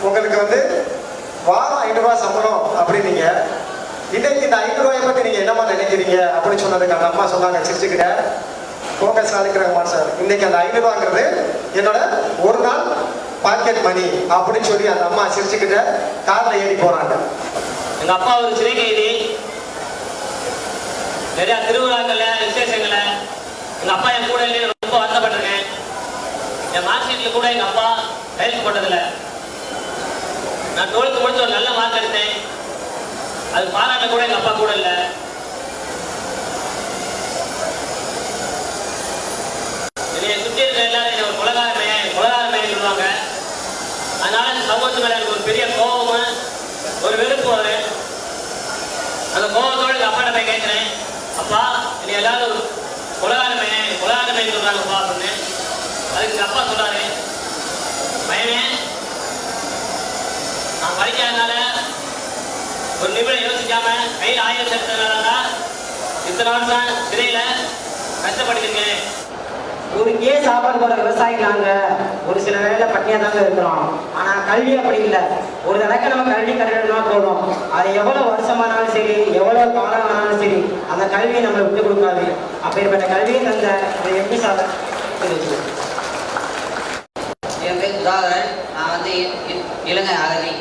உங்களுக்கு வந்து வாரம் 500 ரூபாய் சம்பளம் அப்படின்னீங்க. இன்னைக்கு இந்த 500 ரூபாயை பற்றி நீங்கள் என்னமா நினைக்கிறீங்க அப்படின்னு சொன்னதுக்கு அந்த அம்மா சொன்னாங்க சிரிச்சுக்கிட்ட, போங்க சாதிக்கிறாங்கம்மா சார், இன்னைக்கு அந்த 500 ரூபாங்கிறது என்னோட ஒரு நாள் பாக்கெட் மணி அப்படின்னு சொல்லி அந்த அம்மா சிரிச்சுக்கிட்ட காரில் ஏறி போறாங்க. எங்க அப்பா ஒரு சிறை கைதி. நிறைய திருவிழாக்கள்ல விசேஷங்கள்ல எங்க அப்பா என் கூட இல்லைன்னு ரொம்ப வருத்தப்பட்டிருக்கேன். என் மார்க் ஷீட்ல கூட எங்க அப்பா கையெழுத்து போட்டதில்லை. நான் 12th முடிச்சு ஒரு நல்ல மார்க் எடுத்தேன். அது பாராட்ட கூட எங்க அப்பா கூட இல்லை. என்னைய சுற்றி இருக்கிற எல்லாரும் என்ன ஒரு கொலகாரமே சொல்லுவாங்க. அதனால இந்த சமூகத்து மேல எனக்கு ஒரு பெரிய கோபமும் ஒரு வெறுப்பு வரும். அந்த கோபத்தோடு எங்க அப்பாட்ட போய் கேட்கிறேன், அப்பா என்னை எல்லாரும் கொலகாரமே சொல்றாங்கப்பா சொன்னேன். அதுக்கு எங்க அப்பா சொல்றாரு, பையனே நான் படிக்காதனால ஒரு நிமிடம் யோசிக்காம கையில் 1000 எடுத்ததுனாலதான் இத்தனை வருஷம் சிறையில கஷ்டப்பட்டுருக்கேன். ஊருக்கே சாப்பாடு போற விவசாயிகள் நாங்க ஒரு சில வேலையில பட்டினியா தாங்க இருக்கிறோம். ஆனா கல்வி அப்படி இல்லை. ஒரு தடவை நம்ம கல்வி கற்றுக்கணும்னா போதும், அது எவ்வளவு வருஷமானாலும் சரி, எவ்வளவு காலம் ஆனாலும் சரி, அந்த கல்வியை நம்மளை விட்டு கொடுக்காது. அப்பேற்பட்ட கல்வியை தந்த எப்படி சார்? என் பேர் சுதாகரன். நான் வந்து இலங்கை அகதி.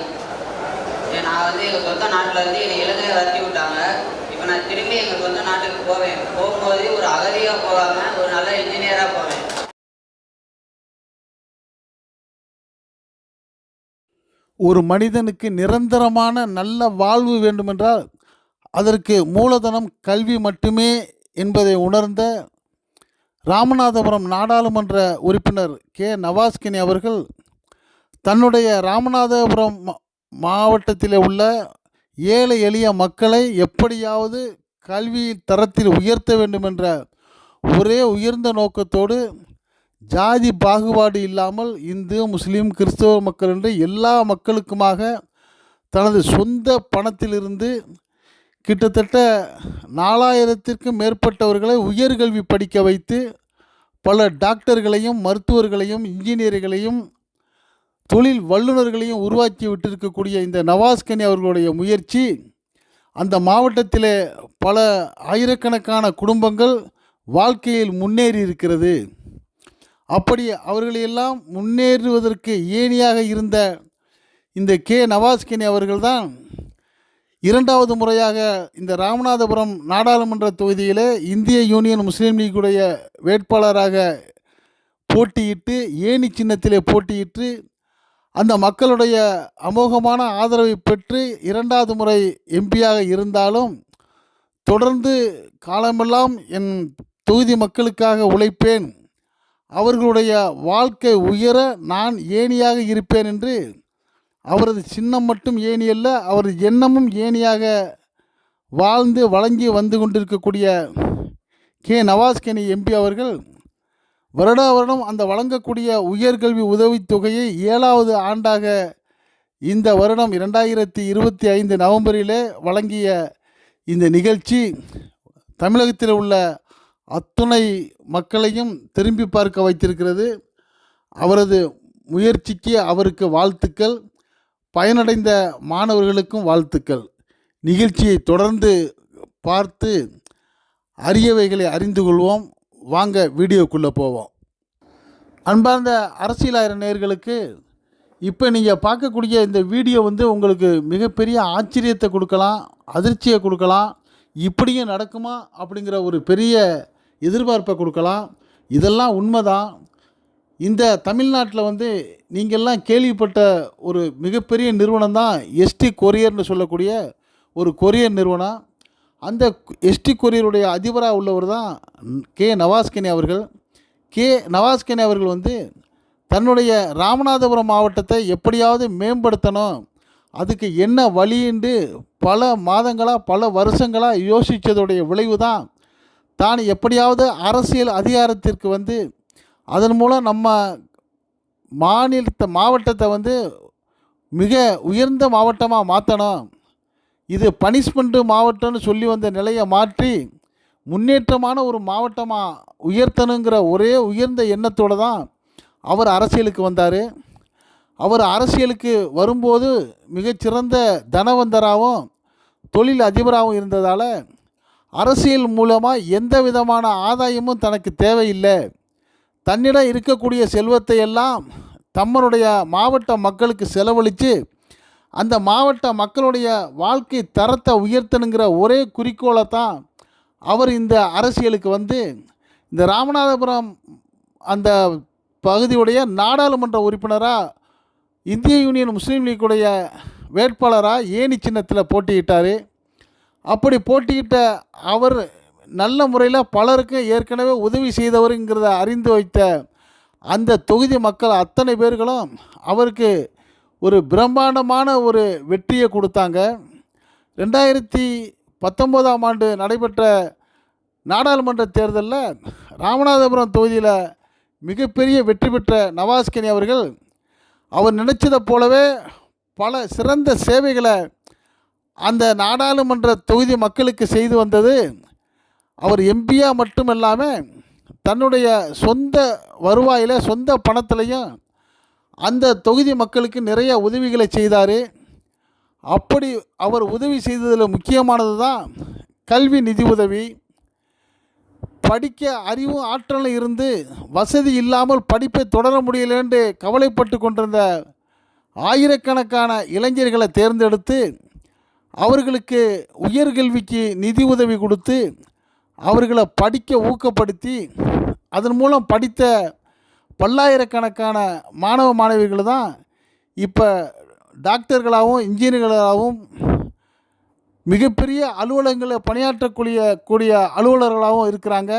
நான் வந்து எங்கள் சொந்த நாட்டில் இருந்து என்னை இலங்கையை வரட்டி விட்டாங்க. இப்போ நான் திரும்பி எங்கள் சொந்த நாட்டுக்கு போவேன். போகும்போது ஒரு அகதியாக போகாமல் ஒரு நல்ல இன்ஜினியராக போவேன். ஒரு மனிதனுக்கு நிரந்தரமான நல்ல வாழ்வு வேண்டுமென்றால் அதற்கு மூலதனம் கல்வி மட்டுமே என்பதை உணர்ந்த ராமநாதபுரம் நாடாளுமன்ற உறுப்பினர் கே நவாஸ்கனி அவர்கள் தன்னுடைய ராமநாதபுரம் மாவட்டத்தில் உள்ள ஏழை எளிய மக்களை எப்படியாவது கல்வி தரத்தில் உயர்த்த வேண்டுமென்ற ஒரே உயர்ந்த நோக்கத்தோடு ஜாதி பாகுபாடு இல்லாமல் இந்து, முஸ்லீம், கிறிஸ்தவ மக்கள் என்று எல்லா மக்களுக்குமாக தனது சொந்த பணத்திலிருந்து கிட்டத்தட்ட 4000த்திற்கும் மேற்பட்டவர்களை உயர்கல்வி படிக்க வைத்து பல டாக்டர்களையும், மருத்துவர்களையும், இன்ஜினியர்களையும், தொழில் வல்லுநர்களையும் உருவாக்கி விட்டிருக்கக்கூடிய இந்த நவாஸ்கனி அவர்களுடைய முயற்சி அந்த மாவட்டத்திலே பல ஆயிரக்கணக்கான குடும்பங்கள் வாழ்க்கையில் முன்னேறி இருக்கிறது. அப்படி அவர்களையெல்லாம் முன்னேறுவதற்கு ஏணியாக இருந்த இந்த கே நவாஸ்கனி அவர்கள்தான் 2வது முறையாக இந்த ராமநாதபுரம் நாடாளுமன்ற தொகுதியில் இந்திய யூனியன் முஸ்லீம் லீக்குடைய வேட்பாளராக போட்டியிட்டு ஏணி சின்னத்திலே போட்டியிட்டு அந்த மக்களுடைய அமோகமான ஆதரவை பெற்று 2வது முறை எம்பியாக இருந்தாலும் தொடர்ந்து காலமெல்லாம் என் தொகுதி மக்களுக்காக உழைப்பேன், அவர்களுடைய வாழ்க்கை உயர நான் ஏணியாக இருப்பேன் என்று அவரது சின்னம் மட்டும் ஏணி அல்ல, அவரது எண்ணமும் ஏணியாக வாழ்ந்து வழங்கி வந்து கொண்டிருக்கக்கூடிய கே நவாஸ்கனி எம்பி அவர்கள் வருடா வருடம் அந்த வழங்கக்கூடிய உயர்கல்வி உதவித்தொகையை 7வது ஆண்டாக இந்த வருடம் 2025 நவம்பரிலே வழங்கிய இந்த நிகழ்ச்சி தமிழகத்தில் உள்ள அத்துணை மக்களையும் திரும்பி பார்க்க வைத்திருக்கிறது. அவரது முயற்சிக்கு அவருக்கு வாழ்த்துக்கள், பயனடைந்த மாணவர்களுக்கும் வாழ்த்துக்கள். நிகழ்ச்சியை தொடர்ந்து பார்த்து அரியவைகளை அறிந்து கொள்வோம். வாங்க வீடியோக்குள்ளே போவோம். அன்பார்ந்த அரசியலாயிர நேயர்களுக்கு இப்போ நீங்கள் பார்க்கக்கூடிய இந்த வீடியோ உங்களுக்கு மிகப்பெரிய ஆச்சரியத்தை கொடுக்கலாம், அதிர்ச்சியை கொடுக்கலாம், இப்படியும் நடக்குமா அப்படிங்கிற ஒரு பெரிய எதிர்பார்ப்பை கொடுக்கலாம். இதெல்லாம் உண்மைதான். இந்த தமிழ்நாட்டில் நீங்கள்லாம் கேள்விப்பட்ட ஒரு மிகப்பெரிய நிறுவனம் தான் எஸ்டி கொரியர்னு சொல்லக்கூடிய ஒரு கொரியர் நிறுவனம். அந்த எஸ்டி கொரியருடைய அதிபராக உள்ளவர் தான் கே நவாஸ்கனி அவர்கள். கே நவாஸ்கனி அவர்கள் தன்னுடைய ராமநாதபுரம் மாவட்டத்தை எப்படியாவது மேம்படுத்தணும், அதுக்கு என்ன வழின்னு பல மாதங்களாக பல வருஷங்களாக யோசித்ததுடைய விளைவு தான் தான் எப்படியாவது அரசியல் அதிகாரத்திற்கு அதன் மூலம் நம்ம மாவட்டத்தை மிக உயர்ந்த மாவட்டமாக மாற்றணும், இது பனிஷ்மெண்ட்டு மாவட்டம்னு சொல்லி வந்த நிலையை மாற்றி முன்னேற்றமான ஒரு மாவட்டமாக உயர்த்தணுங்கிற ஒரே உயர்ந்த எண்ணத்தோடு தான் அவர் அரசியலுக்கு வந்தார். அவர் அரசியலுக்கு வரும்போது மிகச்சிறந்த தனவந்தராகவும் தொழில் அதிபராகவும் இருந்ததால் அரசியல் மூலமாக எந்த விதமான ஆதாயமும் தனக்கு தேவையில்லை, தன்னிடம் இருக்கக்கூடிய செல்வத்தை எல்லாம் தம்மனுடைய மாவட்ட மக்களுக்கு செலவழித்து அந்த மாவட்ட மக்களுடைய வாழ்க்கை தரத்தை உயர்த்தணுங்கிற ஒரே குறிக்கோளை தான் அவர் இந்த அரசியலுக்கு வந்து இந்த ராமநாதபுரம் அந்த பகுதியுடைய நாடாளுமன்ற உறுப்பினராக இந்திய யூனியன் முஸ்லீம் லீக்குடைய வேட்பாளராக ஏணி சின்னத்தில் போட்டியிட்டார். அப்படி போட்டியிட்ட அவர் நல்ல முறையில் பலருக்கு ஏற்கனவே உதவி செய்தவருங்கிறத அறிந்து வைத்த அந்த தொகுதி மக்கள் அத்தனை பேர்களும் அவருக்கு ஒரு பிரம்மாண்டமான ஒரு வெற்றியை கொடுத்தாங்க. 2019ஆம் ஆண்டு நடைபெற்ற நாடாளுமன்ற தேர்தலில் ராமநாதபுரம் தொகுதியில் மிகப்பெரிய வெற்றி பெற்ற நவாஸ்கனி அவர்கள் அவர் நினைச்சதை போலவே பல சிறந்த சேவைகளை அந்த நாடாளுமன்ற தொகுதி மக்களுக்கு செய்து வந்தது. அவர் எம்பியாக மட்டுமல்லாமல் தன்னுடைய சொந்த வருவாயில் சொந்த பணத்திலையும் அந்த தொகுதி மக்களுக்கு நிறைய உதவிகளை செய்தார். அப்படி அவர் உதவி செய்ததில் முக்கியமானது தான் கல்வி நிதி உதவி. படிக்க அறிவும் ஆற்றலும் இருந்து வசதி இல்லாமல் படிப்பை தொடர முடியலென்று கவலைப்பட்டு கொண்டிருந்த ஆயிரக்கணக்கான இளைஞர்களை தேர்ந்தெடுத்து அவர்களுக்கு உயர்கல்விக்கு நிதி உதவி கொடுத்து அவர்களை படிக்க ஊக்கப்படுத்தி அதன் மூலம் படித்த பல்லாயிரக்கணக்கான மாணவ மாணவிகள் தான் இப்போ டாக்டர்களாகவும் இன்ஜினியர்களாகவும் மிகப்பெரிய அலுவலகங்களில் பணியாற்றக்கூடிய அலுவலர்களாகவும் இருக்கிறாங்க.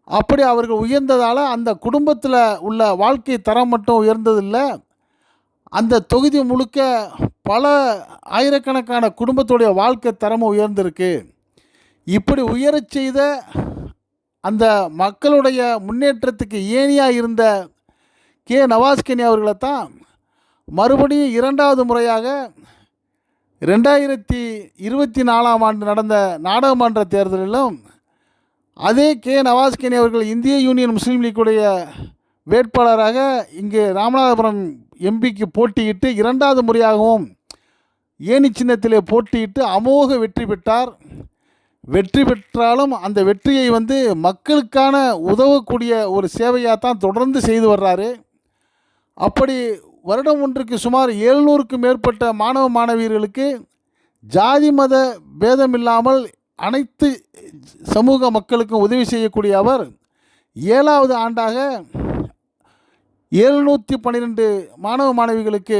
அப்படி அவர்கள் உயர்ந்ததால் அந்த குடும்பத்தில் உள்ள வாழ்க்கை தரம் மட்டும் உயர்ந்ததில்லை, அந்த தொகுதி முழுக்க பல ஆயிரக்கணக்கான குடும்பத்துடைய வாழ்க்கை தரமும் உயர்ந்திருக்கு. இப்படி உயரச் செய்த அந்த மக்களுடைய முன்னேற்றத்துக்கு ஏணியாக இருந்த கே நவாஸ்கனி அவர்களை தான் மறுபடியும் இரண்டாவது முறையாக 2024ஆம் ஆண்டு நடந்த நாடாளுமன்ற தேர்தலிலும் அதே கே நவாஸ்கனி அவர்கள் இந்திய யூனியன் முஸ்லீம் லீக்குடைய வேட்பாளராக இங்கே ராமநாதபுரம் எம்பிக்கு போட்டியிட்டு இரண்டாவது முறையாகவும் ஏணி சின்னத்திலே போட்டியிட்டு அமோக வெற்றி பெற்றார். வெற்றி பெற்றாலும் அந்த வெற்றியை வந்து மக்களுக்கான உதவக்கூடிய ஒரு சேவையாக தான் தொடர்ந்து செய்து வர்றாரு. அப்படி வருடம் ஒன்றுக்கு சுமார் 700க்கும் மேற்பட்ட மாணவ மாணவியர்களுக்கு ஜாதி மத பேதமில்லாமல் அனைத்து சமூக மக்களுக்கும் உதவி செய்யக்கூடிய அவர் 7வது ஆண்டாக 712 மாணவ மாணவிகளுக்கு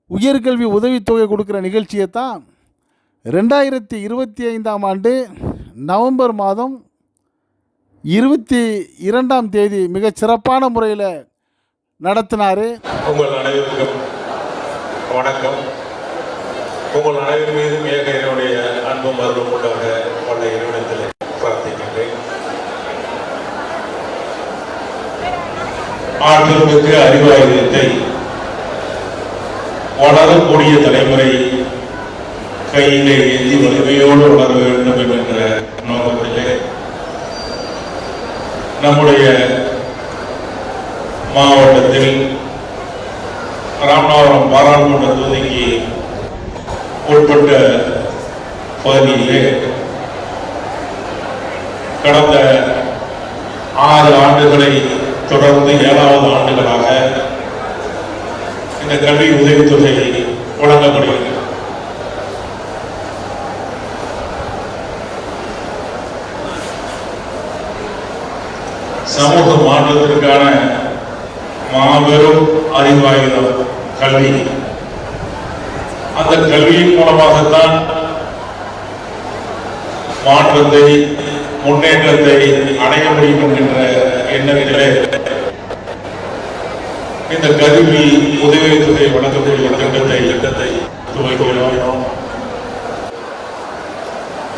உயர்கல்வி உதவித்தொகை கொடுக்குற நிகழ்ச்சியை தான் 2025ஆம் ஆண்டு நவம்பர் மாதம் 22ஆம் தேதி மிகச் சிறப்பான முறையில் நடத்தினார். உங்கள் அனைவருக்கும் வணக்கம். உங்கள் அனைவர் மீதும் ஏக என்னுடைய அன்பும் அருளும் உண்டாக பல இறைவனத்தில் பிரார்த்திக்கின்றேன். ஆற்றலுக்கு அறிவாயுதத்தை வளரக்கூடிய தலைமுறை கையிலே ஏந்தி வலிமையோடு வளர வேண்டும் என்கின்ற நோக்கத்திலே நம்முடைய மாவட்டத்தில் ராமநாதபுரம் பாராளுமன்ற தொகுதிக்கு உட்பட்ட பகுதியிலே கடந்த 6 ஆண்டுகளை தொடர்ந்து 7வது ஆண்டுகளாக இந்த கல்வி உதவித்தொகை வழங்கப்படுகிறது. சமூக மாற்றத்திற்கான மாபெரும் அறிவாயுதம் கல்வி. அந்த கல்வியின் மூலமாகத்தான் மாற்றத்தை முன்னேற்றத்தை அடைய முடியும் என்கின்ற எண்ணத்திலே இந்த கல்வி உதவித்தொகை வழங்கக்கூடிய திட்டத்தை துவக்கினோம்.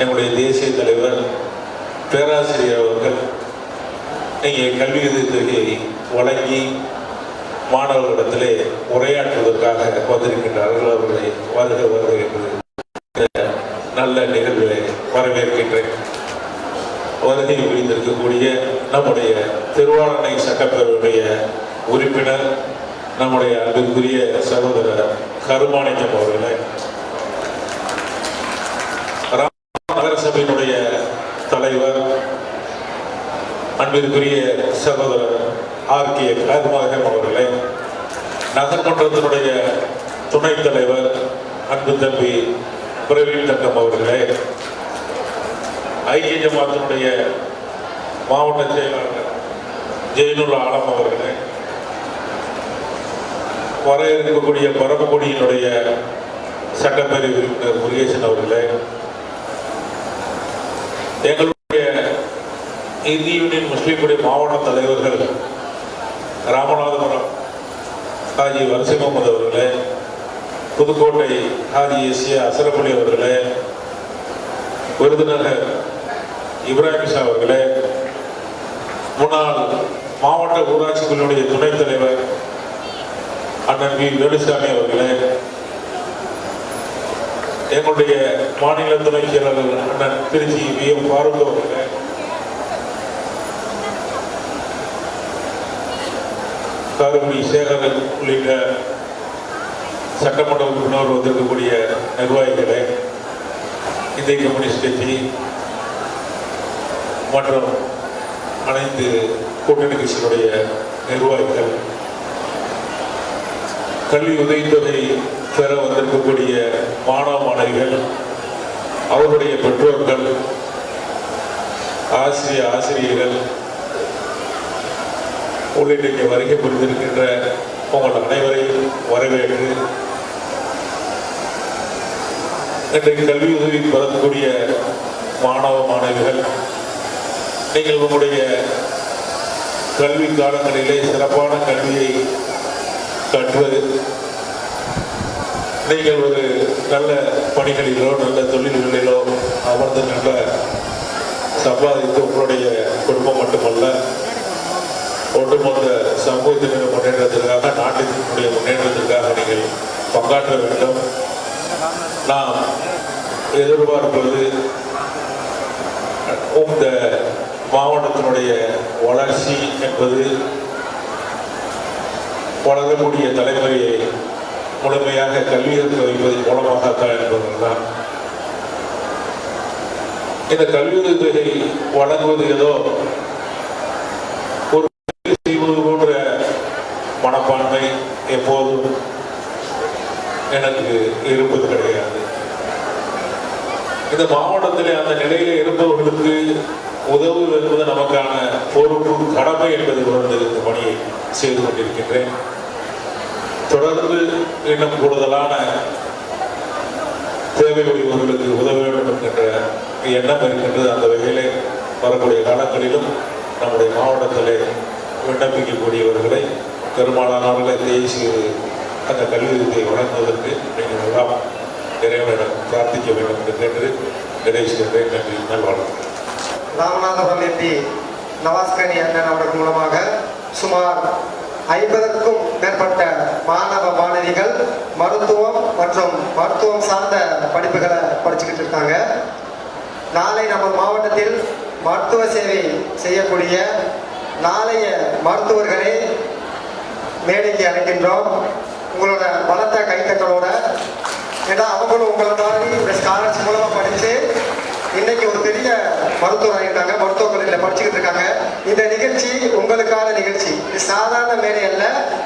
எங்களுடைய தேசிய தலைவர் பேராசிரியர் அவர்கள் இங்கே கல்வி உதவித்தொகையை வழங்கி மாணவர்களிடத்திலே உரையாற்றுவதற்காக வந்திருக்கின்றார்கள். அவர்களை வருக என்று நல்ல நிகழ்வுகளை வரவேற்கின்றேன். வருகை புரிந்திருக்கக்கூடிய நம்முடைய திருவாரணை சட்டப்பேரவையுடைய உறுப்பினர் நம்முடைய அன்பிற்குரிய சகோதரர் கருமாணிக்கம் அவர்களே, நகரசபையினுடைய தலைவர் அன்பிற்குரிய சகோதரர் ஆர்கே கருமாகம் அவர்களே, நகர்மன்றத்தினுடைய துணைத் தலைவர் அன்பு தம்பி பிரவீன் தங்கம் அவர்களே, ஐக்கிய ஜமாத்தினுடைய மாவட்ட செயலாளர் ஜெயினுல் ஆலம் அவர்களே, வர இருக்கக்கூடிய பரமக்குடியினுடைய சட்டப்பேரவை உறுப்பினர் முருகேசன் அவர்களே, எங்களுடைய இந்திய யூனியன் முஸ்லீம்களுடைய மாவட்ட தலைவர்கள் ராமநாதபுரம் ஹாஜி வரிசை முகமது அவர்களே, புதுக்கோட்டை ஹாஜி எஸ்ஏ அசரபலி அவர்களே, விருதுநகர் இப்ராஹிம் ஷா அவர்களே, முன்னாள் மாவட்ட ஊராட்சிகளுடைய துணைத் தலைவர் அண்ணன் வி வேலுசாமி அவர்களே, எங்களுடைய மாநில துணைச் செயலாளர் அண்ணன் திருச்சி வி எம் ஃபாரூக் அவர்களே, காரக்குடி சேகரன் உள்ளிட்ட சட்டமன்ற உறுப்பினர் வந்திருக்கக்கூடிய நிர்வாகிகளே, இந்திய கம்யூனிஸ்ட் கட்சி மற்றும் அனைத்து கூட்டணி கட்சியினுடைய நிர்வாகிகள், கல்வி உதவித்தொகை பெற வந்திருக்கக்கூடிய மாணவ மாணவிகள், அவருடைய பெற்றோர்கள், ஆசிரியர்கள் உள்ளிட்ட வருகை புரிந்திருக்கின்ற உங்கள் அனைவரையும் வரவேற்று இன்றைக்கு கல்வி உதவி பெறக்கூடிய மாணவ மாணவிகள், நீங்கள் உங்களுடைய கல்வி காலங்களிலே சிறப்பான கல்வியை கற்று நீங்கள் ஒரு நல்ல பணிகளிலோ நல்ல தொழில்களிலோ அமர்ந்து நல்ல சம்பாதித்து உங்களுடைய குடும்பம் மட்டுமல்ல ஒட்டுமொத்த சமூகத்தினுடைய முன்னேற்றத்திற்காக, நாட்டினுடைய முன்னேற்றத்திற்காக நீங்கள் பங்காற்ற வேண்டும். நாம் எதிர்பார்ப்பது இந்த மாவட்டத்தினுடைய வளர்ச்சி என்பது வளரக்கூடிய தலைமுறையை முழுமையாக கல்வி கற்க வைப்பதன் மூலமாகத்தான் என்பதுதான். இந்த கல்வி உதவித்தொகை வழங்குவது ஏதோ ஒரு செய்வது போன்ற மனப்பான்மை எப்போதும் எனக்கு இருப்பது கிடையாது. இந்த மாவட்டத்திலே அந்த நிலையில் இருப்பவர்களுக்கு உதவுவது என்பது நமக்கான பொறுப்பு, கடமை என்பதை உணர்ந்து இந்த பணியை செய்து கொண்டிருக்கின்றேன். தொடர்ந்து இன்னும் கூடுதலான தேவையுடையவர்களுக்கு உதவ வேண்டும் என்கின்ற எண்ணம் இருக்கின்றது. அந்த வகையிலே வரக்கூடிய காலங்களிலும் நம்முடைய மாவட்டத்திலே விண்ணப்பிக்கக்கூடியவர்களை பெரும்பாலானவர்களை தேசிய அந்த கல்வி உதவியை வழங்குவதற்கு நீங்கள் எல்லாம் இறைவனிடம் பிரார்த்திக்க வேண்டும் என்று கேட்டு நிறைவு செய்கிறேன். நன்றி, நல்வாழ்த்துக்கள். ராமநாதபுரம் எம்பி நவாஸ்கனி அண்ணன் அவர்கள் மூலமாக சுமார் 50க்கும் மேற்பட்ட மாணவ மாணவிகள் மருத்துவம் மற்றும் மருத்துவம் சார்ந்த படிப்புகளை படிச்சுக்கிட்டு இருக்காங்க. நாளை நம்ம மாவட்டத்தில் மருத்துவ சேவை செய்யக்கூடிய நாளைய மருத்துவர்களை மேடைக்கு அழைக்கின்றோம். உங்களோட பலத்த கைத்தட்டலோட, ஏன்னா அவங்களும் உங்களை மாதிரி இந்த ஸ்காலர்ஸ் மூலமாக படித்து இன்னைக்கு ஒரு பெரிய மருத்துவர் ஆகிட்டாங்க, மருத்துவக் கல்லூரியில் படிச்சுக்கிட்டு இருக்காங்க. இந்த நிகழ்ச்சி உங்களுக்கான நிகழ்ச்சி, இது சாதாரண மேடை அல்ல.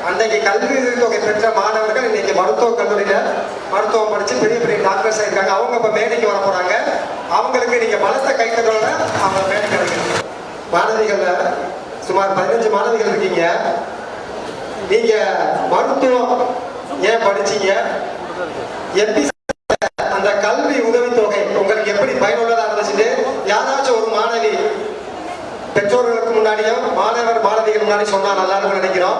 அன்றைக்கு கல்வி தொகை பெற்ற மாணவர்கள் இன்னைக்கு மருத்துவக் கல்லூரியில் மருத்துவம் படித்து பெரிய பெரிய டாக்டர்ஸ் ஆகிருக்காங்க. அவங்க இப்போ மேடைக்கு வர போகிறாங்க. அவங்களுக்கு நீங்கள் பலத்த கைத்தட்டலோட அவங்க மேடைக்கு அழைக்கணும். மாணவிகளில் சுமார் 15 மாணவிகள் இருக்கீங்க. நீங்க மருத்துவம் ஏன் படிச்சீங்க? எப்படி அந்த கல்வி உதவித்தொகை உங்களுக்கு எப்படி பயனுள்ளதா இருந்துச்சு? யாராச்சும் ஒரு மாணவி பெற்றோர்களுக்கு முன்னாடியும் மாணவர் மாணவிகள் முன்னாடி சொன்னா நல்லா இருக்கும் நினைக்கிறோம்.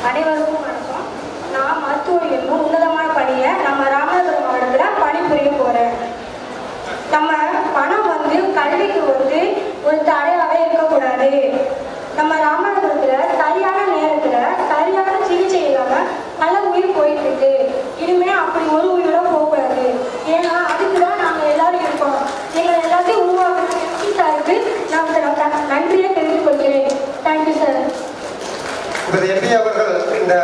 அனைவருக்கும் வணக்கம். நான் மருத்துவர் என்னும் உன்னதமான பணியை நம்ம ராமநாதபுரம் மாவட்டத்தில் பணிபுரிய போறேன். நம்ம பணம் கல்விக்கு ஒரு தடையாவே இருக்கக்கூடாது. நம்ம ராமநாதபுரத்துல சரியான நேரத்துல சரியான சிகிச்சை இல்லாம பல உயிர் போயிட்டு இருக்கு. இனிமே அப்படி ஒரு உயிரோட போகக்கூடாது. ஏன்னா அதுக்குதான் நாங்க எல்லாரும் இருக்கோம். எங்களை எல்லாத்தையும் உருவாக்குறது சாருக்கு நான் நன்றியை தெரிவித்துக் கொள்கிறேன். Thank you sir.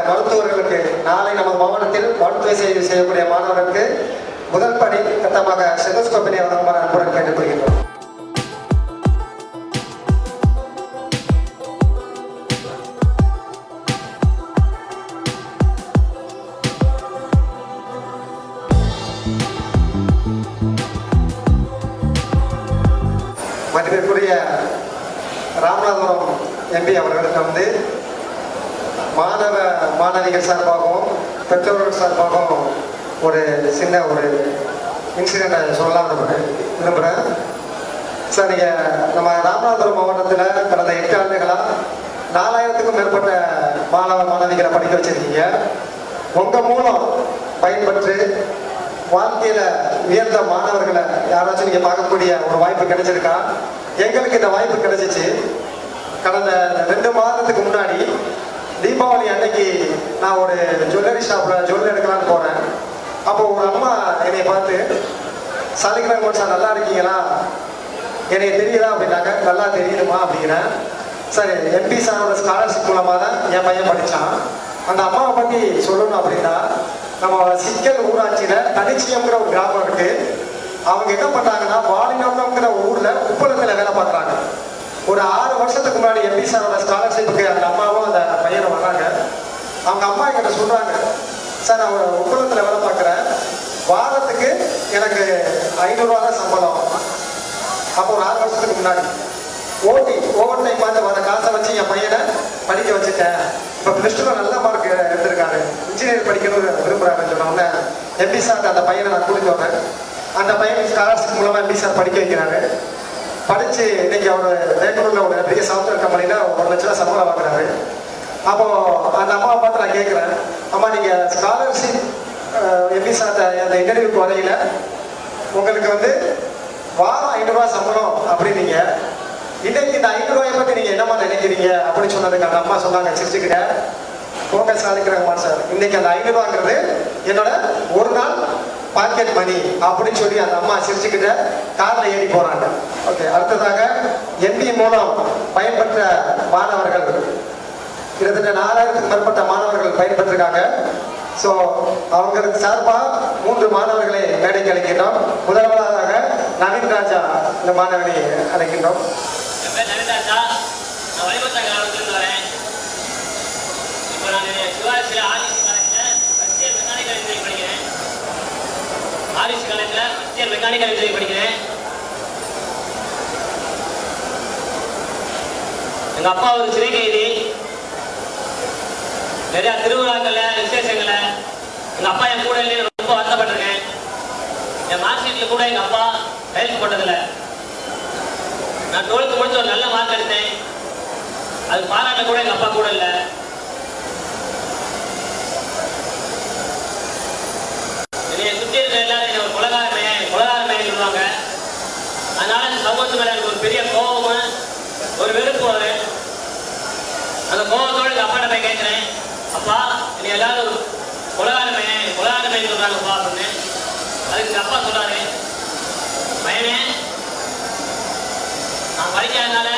மருத்துவர்களுக்கு நாளை நம்ம மாவட்டத்தில் மருத்துவ சேவை செய்யக்கூடிய மாணவர்களுக்கு முதல் பணி கட்டமாக ஸ்டெதோஸ்கோப்பினை வழங்குமாறு அன்புடன் கேட்டுக்கொள்கின்றோம். மதிப்பிற்குரிய ராமநாதபுரம் எம்பி அவர்களுக்கு மாணவ மாணவிகள் சார்பாகவும் பெற்றோர்கள் சார்பாகவும் ஒரு சின்ன ஒரு இன்சிடென்ட் சொல்லலாம் விரும்புகிறேன். சார், நீங்கள் நம்ம ராமநாதபுரம் மாவட்டத்தில் கடந்த 8 ஆண்டுகளாக 4000க்கும் மேற்பட்ட மாணவ மாணவிகளை படிக்க வச்சுருக்கீங்க. உங்கள் மூலம் பயன்பெற்று வாழ்க்கையில் உயர்ந்த மாணவர்களை யாராச்சும் நீங்கள் பார்க்கக்கூடிய ஒரு வாய்ப்பு கிடைச்சிருக்கா? எங்களுக்கு இந்த வாய்ப்பு கிடைச்சிச்சு. கடந்த 2 மாதத்துக்கு முன்னாடி தீபாவளி அன்னைக்கு நான் ஒரு ஜுவல்லரி ஷாப்பில் ஜுவல்லரி எடுக்கலான்னு போகிறேன். அப்போ ஒரு அம்மா என்னை பார்த்து, சாலிகிராம் சார் நல்லா இருக்கீங்களா, எனக்கு தெரியுதா அப்படின்னாக்க. நல்லா தெரியுதுமா அப்படிங்கிறேன். சரி, எம்பி சாரோட ஸ்காலர்ஷிப் மூலமாக தான் என் பையன் படித்தான். அந்த அம்மாவை பற்றி சொல்லணும் அப்படின்னா, நம்ம சிக்கல் ஊராட்சியில் தனிச்சியம்ங்கிற ஒரு கிராமம் இருக்குது. அவங்க என்ன பண்ணாங்கன்னா, வாலினம்ங்கிற ஊரில் உப்பளத்தில் வேலை பார்க்குறாங்க. ஒரு 6 வருஷத்துக்கு முன்னாடி எம்பி சாரோட ஸ்காலர்ஷிப்புக்கு அந்த அம்மாவும் அந்த பையனை வர்றாங்க. அவங்க அம்மா என்கிட்ட சொல்கிறாங்க, சார் நான் ஒரு உப்பளத்தில் வேலை பார்க்குறேன், வாரத்துக்கு எனக்கு 500 ரூபா தான் சம்பளம். அப்போ ஒரு 6 வருஷத்துக்கு முன்னாடி ஓவர் டைம் பார்த்து வர காசை வச்சு என் பையனை படிக்க வச்சுட்டேன். இப்போ +2 நல்ல மார்க் எடுத்திருக்காரு, இன்ஜினியர் படிக்கணும்னு விரும்புகிறாருன்னு சொன்னோன்னே எம்பி சார் அந்த பையனை நான் கூட்டிட்டு வந்தேன். அந்த பையனுக்கு ஸ்காலர்ஷிப் மூலமாக எம்பி சார் படிக்க வைக்கிறாரு. படித்து இன்னைக்கு அவர் பெங்களூரில் ஒரு பெரிய சாஃப்ட்வேர் கம்பெனியில் 1 லட்ச ரூபா சம்பளம் வாங்குறாரு. அப்போது அந்த அம்மாவை பார்த்து நான் கேட்குறேன், அம்மா நீங்கள் ஸ்காலர்ஷிப் எம்பி சார் அந்த இன்டர்வியூக்கு வரையில் உங்களுக்கு வாரம் 500 ரூபா சம்பளம் அப்படின்னீங்க. இன்னைக்கு இந்த 500 ரூபாயை பற்றி நீங்கள் என்னம்மா நினைக்கிறீங்க அப்படின்னு சொன்னதுக்கு அந்த அம்மா சொன்னாங்க சிரிச்சுக்கிட்டேன், போங்க சாதிக்கிறாங்கம்மா சார், இன்னைக்கு அந்த 500 ரூபாங்கிறது என்னோட ஒரு நாள் பாக்கெட் மணி அப்படின்னு சொல்லி அந்த அம்மா சிரிச்சுக்கிட்ட காரில் ஏறி போகிறாங்க. ஓகே, அடுத்ததாக எம்பி மூலம் பயன்பெற்ற மாணவர்கள் கிட்டத்தட்ட 4000க்கும் மேற்பட்ட மாணவர்கள் பயன்பெற்றிருக்காங்க. ஸோ அவங்களுக்கு சார்பாக 3 மாணவர்களை மேடைக்கு அழைக்கின்றோம். முதலாவதாக நவீன் ராஜா இந்த மாணவனை அழைக்கின்றோம். என் பேர் நவீன் ராஜா, நான் வலிபத்த கிராமத்திலிருந்து வரேன். இப்போ நான் சிவாஜியில் ஆர்இசி காலேஜில் ஃபஸ்ட் இயர் மெக்கானிக்கல் இன்ஜினியரிங் படிக்கிறேன். ஆர்இசி காலேஜில் ஃபஸ்ட் இயர் மெக்கானிக்கல் இன்ஜினியரிங் படிக்கிறேன். எங்கள் அப்பா ஒரு சிறை கைதி. நிறையா திருவிழாக்களில் விசேஷங்களை எங்கள் அப்பா என் கூட இல்லைன்னு ரொம்ப வருத்தப்பட்டிருக்கேன். என் மார்க் ஷீட்டில் கூட எங்கள் அப்பா ஹெல்ப் பண்ணதில்லை. நான் 12th முடிச்சு ஒரு நல்ல மார்க் எடுத்தேன், அது பாராட்ட கூட எங்கள் அப்பா கூட இல்லை. என்னை சுற்றி இருக்கிற எல்லாரும் என்னை ஒரு கொலகாரமே சொல்லுவாங்க. அதனால இந்த சமூகத்து மேலே எனக்கு ஒரு பெரிய கோபமும் ஒரு வெறுப்பு வரும். அந்த கோபத்தோடு எங்கள் அப்பாட்ட போய் கேட்குறேன், அப்பா என்னை எல்லாரும் கொலகாரமே சொல்கிறாங்கப்பா சொன்னேன். அதுக்கு எங்கள் அப்பா சொல்கிறாரு, பையனே நான் படிக்காதனால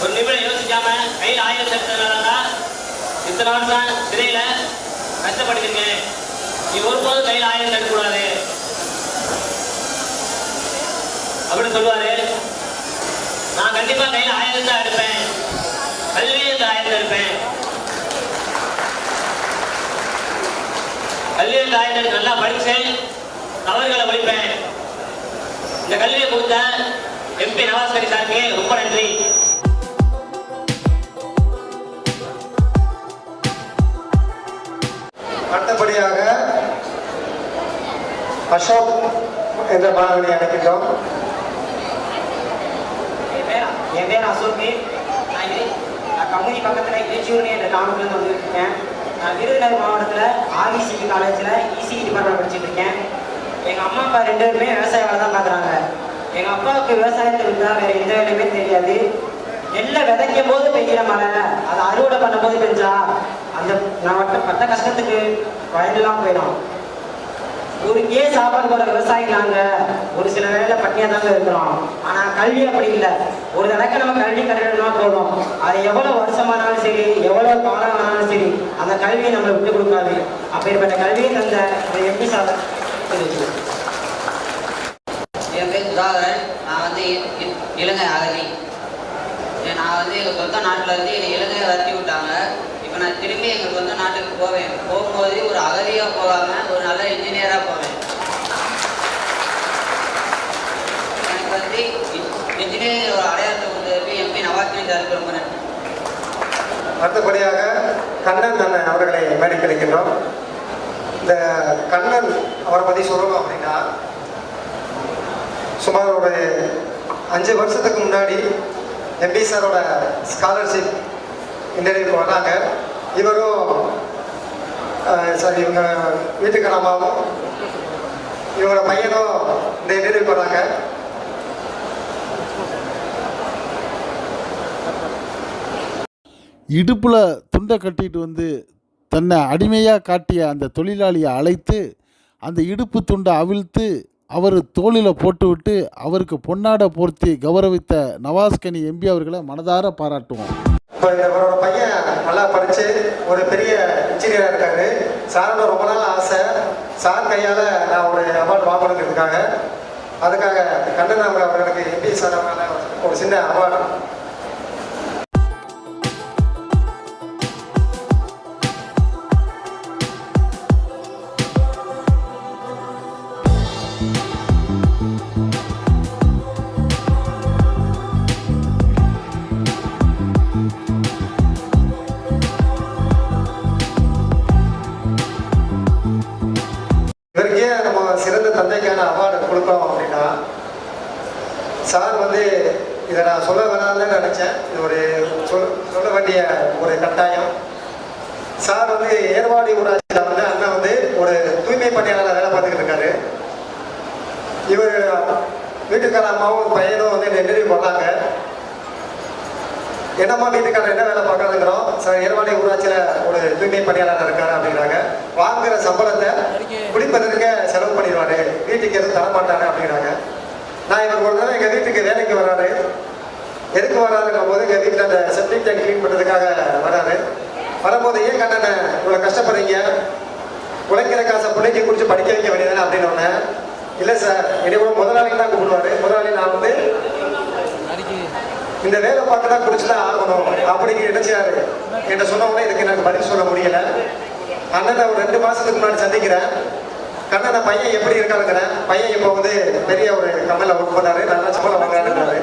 ஒரு நிமிடம் யோசிக்காம கையில் 1000 எடுத்ததுனால தான் இத்தனை வருஷம் சிறையில் கஷ்டப்பட்டுருக்கேன். நீ ஒருபோதும் கையில் 1000 எடுக்கக்கூடாது அப்படின்னு சொல்லுவாரு. நான் கண்டிப்பாக கையில் 1000 தான் எடுப்பேன், கல்வியை 1000 எடுப்பேன். கல்வியை 1000 நல்லா படித்தேன், தவறுகளை ஒழிப்பேன். இந்த கல்வியை கொடுத்த எம்பி நவாஸ்கனி சாருக்கு ரொம்ப நன்றி. அடுத்தபடியாக அசோக் என்ற மாணவனை அழைக்கின்றோம். என் பேர் அசோக். நான் கம்பெனி பக்கத்தில் இலச்சியூர்னு என்ற கிராமத்துலேருந்து வந்துருக்கேன். நான் விருதுநகர் மாவட்டத்தில் ஆர்இசி காலேஜில் இசிஇ டிபார்ட்மெண்ட் படிச்சுட்டு இருக்கேன். எங்கள் அம்மா அப்பா 2 பேருமே விவசாய வேலை தான் பார்க்குறாங்க. எங்கள் அப்பாவுக்கு விவசாயத்தை விட்டால் வேறு எந்த வேலையுமே தெரியாது. நெல்லை விதைக்கும் போது பெய்கிற மழை, அதை அறுவடை பண்ணும்போது பெஞ்சா அந்த நான் பட்ட கஷ்டத்துக்கு வயலெல்லாம் போயிடும். ஊருக்கே சாப்பாடு போடுற விவசாயிகள் நாங்கள் ஒரு சில வேலையில் பட்டினியாக தாங்க இருக்கிறோம். ஆனால் கல்வி அப்படி இல்லை. ஒரு தடவை நம்ம கல்வி கற்றுக்கணும்னா போதும். அது எவ்வளோ வருஷமானாலும் சரி, எவ்வளோ காலம் ஆனாலும் சரி, அந்த கல்வியை நம்மளை விட்டு கொடுக்காது. அப்பேற்பட்ட கல்வியை தந்த எம்பி சார். என் பேர் சுதாகரன். நான் வந்து இலங்கை அகதி. நான் வந்து எங்கள் சொந்த நாட்டில் இருந்து என்னை இலங்கையை வரட்டி விட்டாங்க. இப்போ நான் திரும்பி எங்கள் சொந்த நாட்டுக்கு போவேன். போகும்போது ஒரு அகதியாக போகாமல் ஒரு நல்ல இன்ஜினியராக போவேன். எனக்கு வந்து இன்ஜினியரிங் ஒரு அடையாளத்தை கொடுத்ததுக்கு எம்பி நவாஸ் சாருக்கு ரொம்ப நன்றி. அடுத்தபடியாக கண்ணன் அண்ணன் அவர்களை மேடைக்கு அழைக்கின்றோம். இந்த கண்ணன் அவரை பற்றி சொல்லணும் அப்படின்னா, சுமார் ஒரு 5 வருஷத்துக்கு முன்னாடி எம்பி சாரோட ஸ்காலர்ஷிப் இன்டர்வியூக்கு வர்றாங்க. இவரும் சார் இவங்க வீட்டுக்காரமாவும் இவங்களோட பையனும் இந்த இன்டர்வியூக்கு வர்றாங்க. இடுப்பில் துண்டை கட்டிட்டு வந்து தன்னை அடிமையாக காட்டிய அந்த தொழிலாளியை அழைத்து அந்த இடுப்பு துண்டை அவிழ்த்து அவர் தோளில் போட்டுவிட்டு அவருக்கு பொன்னாடை போர்த்தி கௌரவித்த நவாஸ்கனி எம்பி அவர்களை மனதார பாராட்டுவோம். இப்போ இவரோட பையன் நல்லா படித்து ஒரு பெரிய இன்ஜினியராக இருக்காரு. சாரோட ரொம்ப நாள் ஆசை, சார் கையால் நான் ஒரு அவார்டு வாங்கணுங்கிறதுக்காக, அதுக்காக கண்ணன் அவர்களுக்கு எம்பி சார் ஒரு சின்ன அவார்டு. இவருக்கே நம்ம சிறந்த தந்தைக்கான அவார்டு கொடுக்குறோம் அப்படின்னா, சார் வந்து இதை நான் சொல்ல வேணாம்னு நினச்சேன். இது ஒரு சொல்ல வேண்டிய ஒரு கட்டாயம். சார் வந்து ஏர்வாடி ஊராட்சியில் வந்து அண்ணன் வந்து ஒரு தூய்மை பணியாளராக வேலை பார்த்துக்கிட்டு இருக்காரு. இவர் வீட்டுக்கார அம்மாவும் பையனும் வந்து இன்டர்வியூ பண்ணாங்க. என்னம்மா வீட்டுக்காரர் என்ன வேலை பார்க்கறதுங்கிறோம். சார் ஏர்வாடி ஊராட்சியில் ஒரு தூய்மை பணியாளராக இருக்காரு அப்படிங்கிறாங்க. வாங்குகிற சம்பளத்தை குடிப்பதற்கு செலவு பண்ணிடுவாரு, வீட்டுக்கு எதுவும் தரமாட்டாரு அப்படிங்கிறாங்க. நான் இவர் ஒரு நாள் எங்கள் வீட்டுக்கு வேலைக்கு வராரு. எதுக்கு வராதுங்கும் போது எங்கள் வீட்டில் அந்த செப்டிக் டேங்க் க்ளீன் பண்ணுறதுக்காக வராரு. வரும்போது ஏன் கண்ணனை இவ்வளோ கஷ்டப்படுறீங்க, உழைக்கிற காசை பிள்ளைக்கு குடிச்சு படிக்க வைக்க வேண்டியதானே அப்படின்னு ஒன்று. இல்லை சார், என்னை கூட முதலாளி தான் கூப்பிடுவாரு. முதலாளி நான் வந்து இந்த வேலை பார்க்க தான் குடிச்சுதான் ஆகணும் அப்படிங்க நினைச்சாரு. என்கிட்ட சொன்ன உடனே இதுக்கு எனக்கு பதில் சொல்ல முடியல. அண்ணனை ஒரு 2 மாசத்துக்கு முன்னாடி சந்திக்கிறேன். கண்ணனை பையன் எப்படி இருக்காருங்கிறேன். பையன் இப்போ வந்து பெரிய ஒரு கம்பெனியில் ஒர்க் பண்ணாரு, நல்லா சம்பளம் வாங்குறாரு.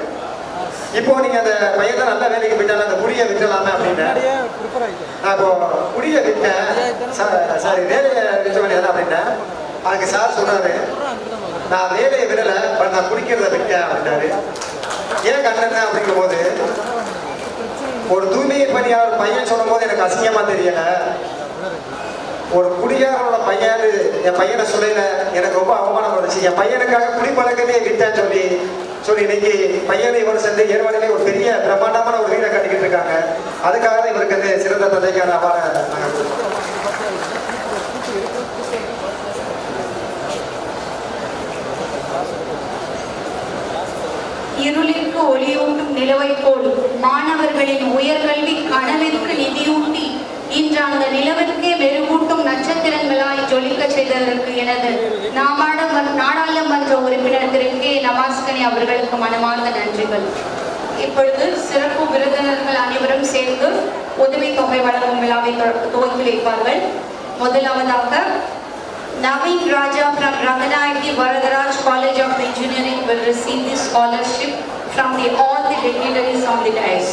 இப்போ நீங்க அந்த பையன் தான் நல்ல வேலைக்கு போயிட்டாலும் அந்த குடியை விட்டுலாமே அப்படின்னு நான் இப்போ குடியை விட்டேன். சாரி, வேலையை விட்ட வேண்டியது அப்படின்னேன். அதுக்கு சார் சொன்னாரு, நான் வேலையை விடலை, பட் நான் குடிக்கிறத விட்டேன் அப்படின்னாரு. ஏன் கண்ணன் அப்படிங்கும் போது, ஒரு தூய்மை பணியாளர் பையன் சொல்லும் போது எனக்கு அசிங்கமா தெரியல. ஒரு குடியாரோட பையன் என் பையனை சொல்லல, எனக்கு ரொம்ப அவமானம் வந்துச்சு. என் பையனுக்காக குடிப்பழக்கமே விட்டேன்னு சொல்லி இன்னைக்கு பையனை இவர் சேர்ந்து ஏர்வாடியிலே ஒரு பெரிய பிரம்மாண்டமான ஒரு வீடை கட்டிக்கிட்டு இருக்காங்க. அதுக்காக தான் இவருக்கு வந்து சிறந்த தந்தைக்கான அவார்டை நாங்கள் கொடுத்தோம். இருளிற்கு ஒளியூட்டும் நிலவை போல் மாணவர்களின் உயர்கல்வி கனவிற்கு நிதியூட்டி இன்று அந்த நிலவிற்கே மெருகூட்டும் நட்சத்திரங்களாய் ஜொலிக்க செய்ததற்கு எனது நாடாளுமன்ற உறுப்பினர் திரு கே நவாஸ்கனி அவர்களுக்கு மனமார்ந்த நன்றிகள். இப்பொழுது சிறப்பு விருந்தினர்கள் அனைவரும் சேர்ந்து உதவித்தொகை வழங்கும் விழாவை துவக்கி வைப்பார்கள். முதலாவதாக Naveen Raja from Ramanayaki Varadaraj College of Engineering will receive the scholarship from all the dignitaries on the dais.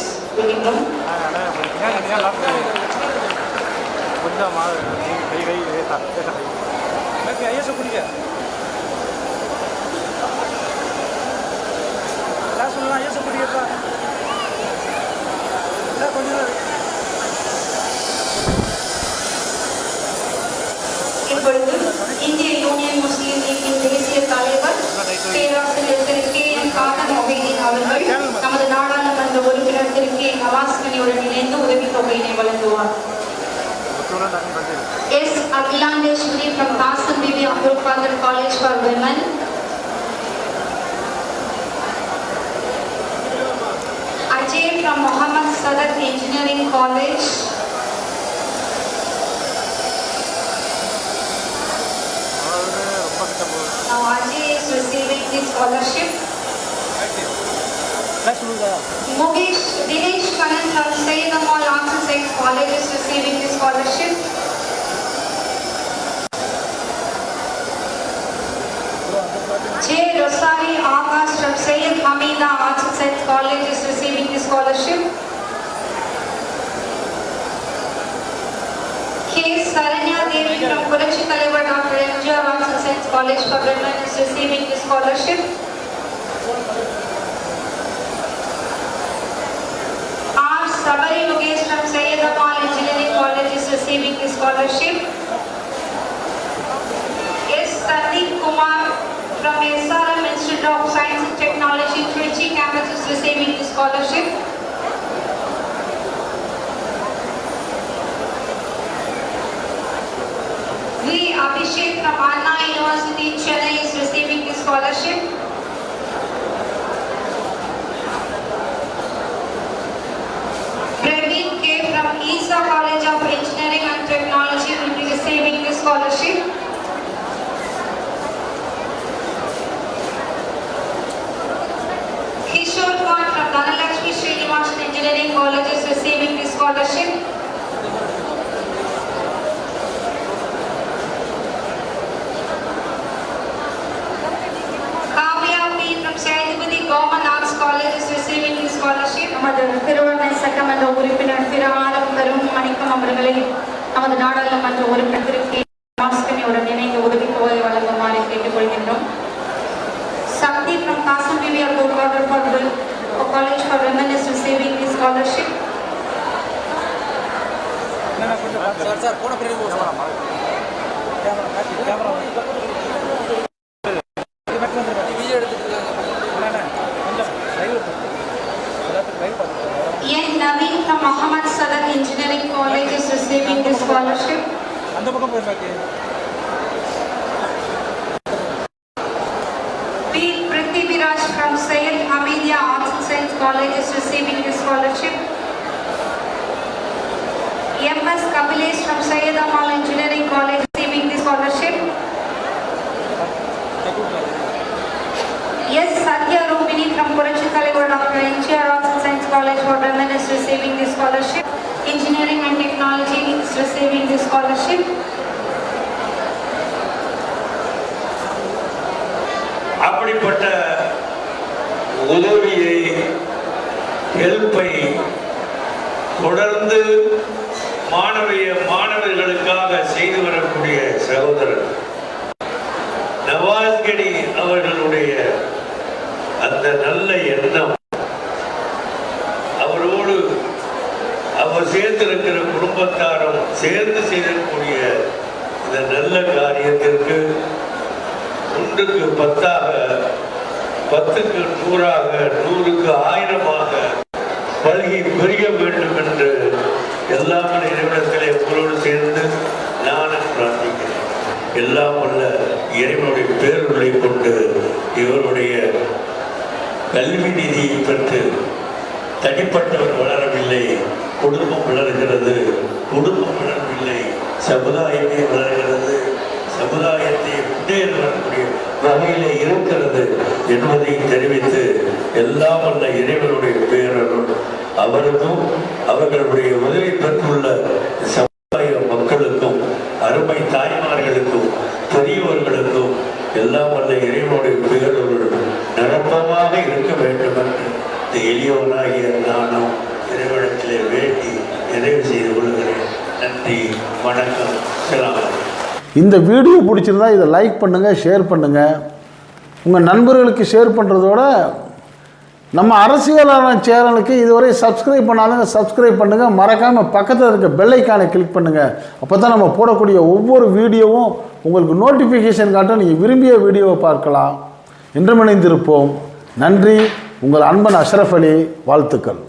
இப்பொழுது இந்திய யூனியன் முஸ்லீம் லீக்கின் தேசிய தலைவர் பேராசிரியர் திரு கே என் காதர் மொஹிதீன் அவர்கள் நமது நாடாளுமன்ற உறுப்பினர் திரு கே நவாஸ்கனியுடன் இணைந்து உதவித்தொகையினை வழங்குவார். S Akilandeswari from Kasan Bibi Guru Father College for Women. Ajay from Muhammad Sadat Engineering College. Now Ajay is receiving his scholarship. Dinesh Kanan from Sayyid Amal Arts and Science College is receiving his scholarship. J. Rosari Abbas from Sayyid Hamida Arts and Science College is receiving his scholarship. K. Saranya Devi from Kurachi Kaliva Dr. MGR Arts and Science College for Women is receiving his scholarship. R. Sabari Mukesh from Sayyid Amal Engineering College is receiving his scholarship. S. Sandeep Kumar from SRM Institute of Science and Technology, Trichy campus is receiving his scholarship. V. Abhishek from Anna University, Chennai is receiving his scholarship. Praveen K. from ISA College of Engineering and Technology will be receiving his scholarship. Kishore Khan from Dhanalakshmi Srinivasan Engineering College is receiving his scholarship. Kavya P. from Saidipudi Government Arts College is receiving his scholarship. நமது திருவண்ணை சட்டமன்ற உறுப்பினர் திரு ஆரம் கரும் மணிக்கம் அவர்களை நமது நாடாளுமன்ற உறுப்பினர் திரு K. மாஸ்கனியுடன் இணைந்து உதவித்தொகை வழங்குமாறு கேட்டுக்கொள்கின்றோம். Sakti from Kasam Bibi Abdul Qadir for College for Women is receiving his scholarship. N. Naveen from Muhammad Sadat Engineering College is receiving his scholarship. P. Prithviraj from Sayyid Hamidia Arts and Science College is receiving his scholarship. M.S. Kapilesh from Sayyid Amal Engineering College receiving the scholarship. S. Satya Rumini from Kurachi Kaliva Dr. MGR Arts and Science College for Women is receiving the scholarship. Engineering and Technology is receiving the scholarship. அப்படிப்பட்ட உதவியை ஹெல்ப்பை தொடர்ந்து மாணவர்களுக்காக செய்து வரக்கூடிய சகோதரர் நவாஸ்கனி அவர்களுடைய அந்த நல்ல எண்ணம், அவரோடு அவர் சேர்ந்திருக்கிற குடும்பத்தாரும் சேர்ந்து செய்யக்கூடிய இந்த நல்ல காரியத்திற்கு 1க்கு 10ஆக, 10க்கு 100ஆக, 100க்கு 1000ஆக பல்கி பெருக வேண்டும் என்று எல்லாம் இறைவனத்திலே உங்களோடு சேர்ந்து நானும் பிரார்த்திக்கிறேன். எல்லாம் வல்ல இறைவனுடைய பேருளை கொண்டு இவருடைய கல்வி நிதியை பெற்று தனிப்பட்டவர் வளரவில்லை, குடும்பம் வளர்கிறது, குடும்பம் வளரவில்லை, சமுதாயமே வளர்கிறது, சமுதாயத்தை முன்னேறி வரக்கூடிய வகையிலே இருக்கிறது என்பதை தெரிவித்து எல்லாம் வல்ல இறைவனுடைய பேரருள் அவருக்கும் அவர்களுடைய உதவி பெற்றுள்ள சமுதாய மக்களுக்கும் அருமை தாய்மார்களுக்கும் பெரியவர்களுக்கும் எல்லாம் வல்ல இறைவனுடைய பேரருள் நிரப்பமாக இருக்க வேண்டும் என்று இந்த எளியவனாகிய நானும் இறைவனத்திலே வேண்டி நிறைவு செய்து கொள்கிறேன். நன்றி, வணக்கம், செலாம். இந்த வீடியோ பிடிச்சிருந்தா இதை லைக் பண்ணுங்கள், ஷேர் பண்ணுங்கள். உங்கள் நண்பர்களுக்கு ஷேர் பண்ணுறதோட நம்ம அரசியலான சேனலுக்கு இதுவரை சப்ஸ்கிரைப் பண்ணாதவங்க சப்ஸ்கிரைப் பண்ணுங்கள். மறக்காமல் பக்கத்தில் இருக்க பெல் ஐக்கானை கிளிக் பண்ணுங்கள். அப்போ தான் நம்ம போடக்கூடிய ஒவ்வொரு வீடியோவும் உங்களுக்கு நோட்டிஃபிகேஷன் காட்டும். நீங்கள் விரும்பிய வீடியோவை பார்க்கலாம். என்றும் இணைந்திருப்போம். நன்றி. உங்கள் அன்பன் அஷ்ரஃப் அலி. வாழ்த்துக்கள்.